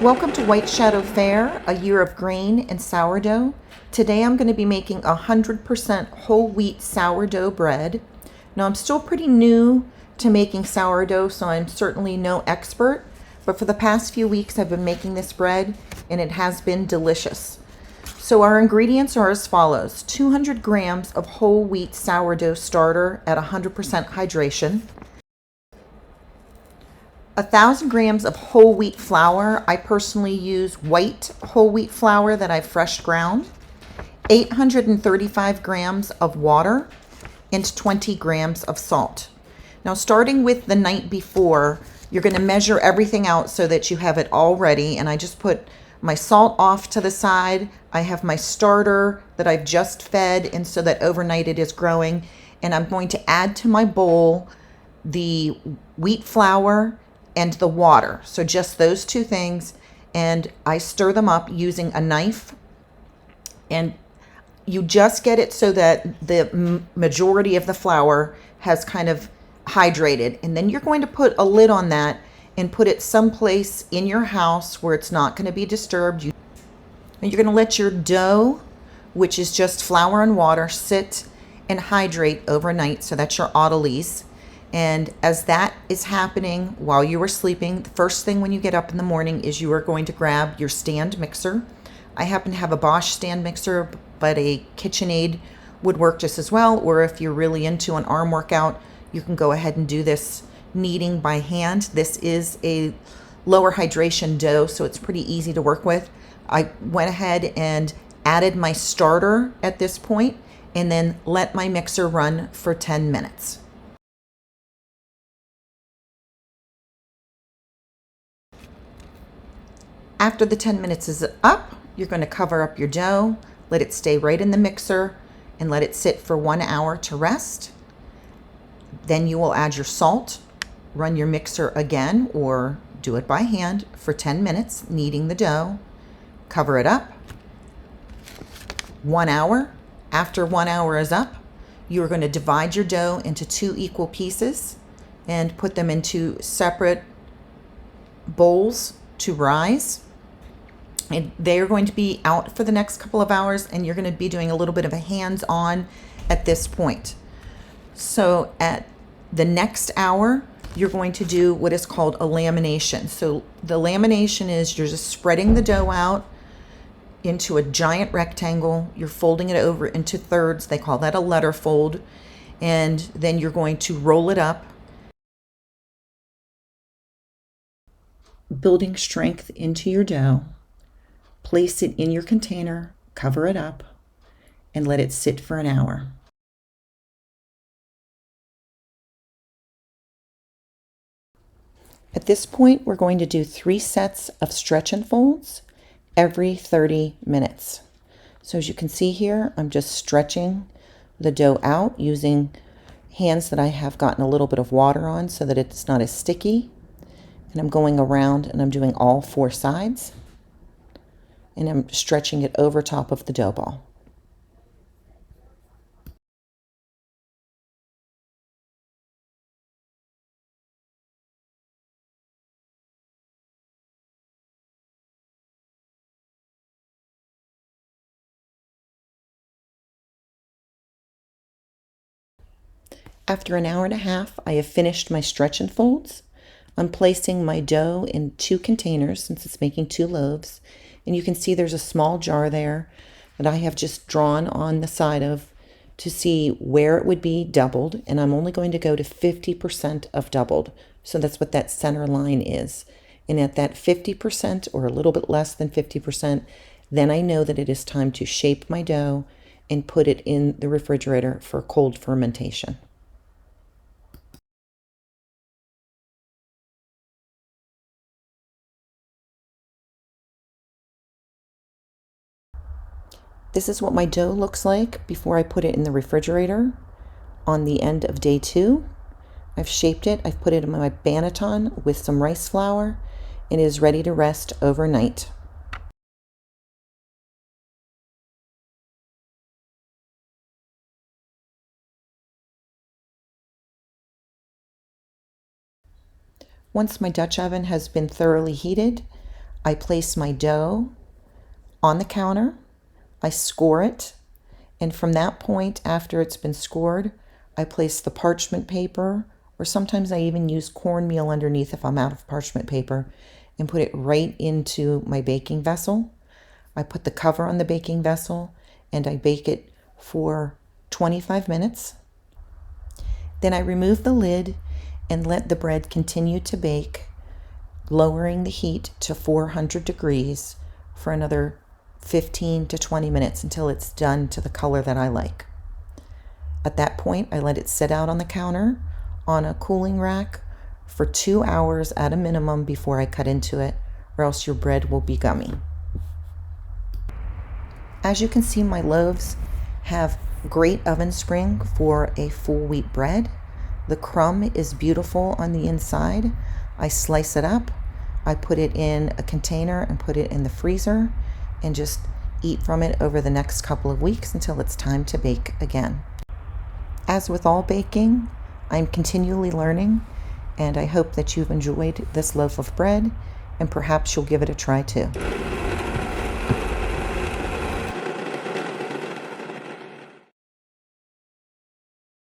Welcome to White Shadow Fare, a year of grain and sourdough. Today I'm going to be making 100% whole wheat sourdough bread. Now I'm still pretty new to making sourdough, so I'm certainly no expert, but for the past few weeks I've been making this bread and it has been delicious. So our ingredients are as follows: 200 grams of whole wheat sourdough starter at 100% hydration, 1,000 grams of whole wheat flour. I personally use white whole wheat flour that I've fresh ground, 835 grams of water, and 20 grams of salt. Now, starting with the night before, you're going to measure everything out so that you have it all ready. And I just put my salt off to the side. I have my starter that I've just fed, and so that overnight it is growing. And I'm going to add to my bowl the wheat flour and the water. So just those two things. And I stir them up using a knife. And you just get it so that the majority of the flour has kind of hydrated. And then you're going to put a lid on that and put it someplace in your house where it's not going to be disturbed. And you're going to let your dough, which is just flour and water, sit and hydrate overnight. So that's your autolyse. And as that is happening while you are sleeping, the first thing when you get up in the morning is you are going to grab your stand mixer. I happen to have a Bosch stand mixer, but a KitchenAid would work just as well. Or if you're really into an arm workout, you can go ahead and do this kneading by hand. This is a lower hydration dough, so it's pretty easy to work with. I went ahead and added my starter at this point and then let my mixer run for 10 minutes. After the 10 minutes is up, you're going to cover up your dough, let it stay right in the mixer, and let it sit for 1 hour to rest. Then you will add your salt, run your mixer again, or do it by hand for 10 minutes, kneading the dough, cover it up. 1 hour. After 1 hour is up, you are going to divide your dough into 2 equal pieces and put them into separate bowls to rise. And they are going to be out for the next couple of hours, and you're going to be doing a little bit of a hands-on at this point. So at the next hour, you're going to do what is called a lamination. So the lamination is you're just spreading the dough out into a giant rectangle. You're folding it over into thirds. They call that a letter fold. And then you're going to roll it up, building strength into your dough. Place it in your container, cover it up, and let it sit for an hour. At this point, we're going to do 3 sets of stretch and folds every 30 minutes. So as you can see here, I'm just stretching the dough out using hands that I have gotten a little bit of water on so that it's not as sticky. And I'm going around and I'm doing all 4 sides. And I'm stretching it over top of the dough ball. After an hour and a half, I have finished my stretch and folds. I'm placing my dough in 2 containers since it's making 2 loaves. And you can see there's a small jar there that I have just drawn on the side of to see where it would be doubled. And I'm only going to go to 50% of doubled. So that's what that center line is. And at that 50% or a little bit less than 50%, then I know that it is time to shape my dough and put it in the refrigerator for cold fermentation. This is what my dough looks like before I put it in the refrigerator on the end of day 2. I've shaped it, I've put it in my banneton with some rice flour, and it is ready to rest overnight. Once my Dutch oven has been thoroughly heated, I place my dough on the counter, I score it, and from that point, after it's been scored, I place the parchment paper, or sometimes I even use cornmeal underneath if I'm out of parchment paper, and put it right into my baking vessel. I put the cover on the baking vessel and I bake it for 25 minutes. Then I remove the lid and let the bread continue to bake, lowering the heat to 400 degrees for another 15 to 20 minutes until it's done to the color that I like. At that point, I let it sit out on the counter on a cooling rack for 2 hours at a minimum before I cut into it, or else your bread will be gummy. As you can see, my loaves have great oven spring for a full wheat bread. The crumb is beautiful on the inside. I slice it up, I put it in a container and put it in the freezer and just eat from it over the next couple of weeks until it's time to bake again. As with all baking, I'm continually learning, and I hope that you've enjoyed this loaf of bread, and perhaps you'll give it a try too.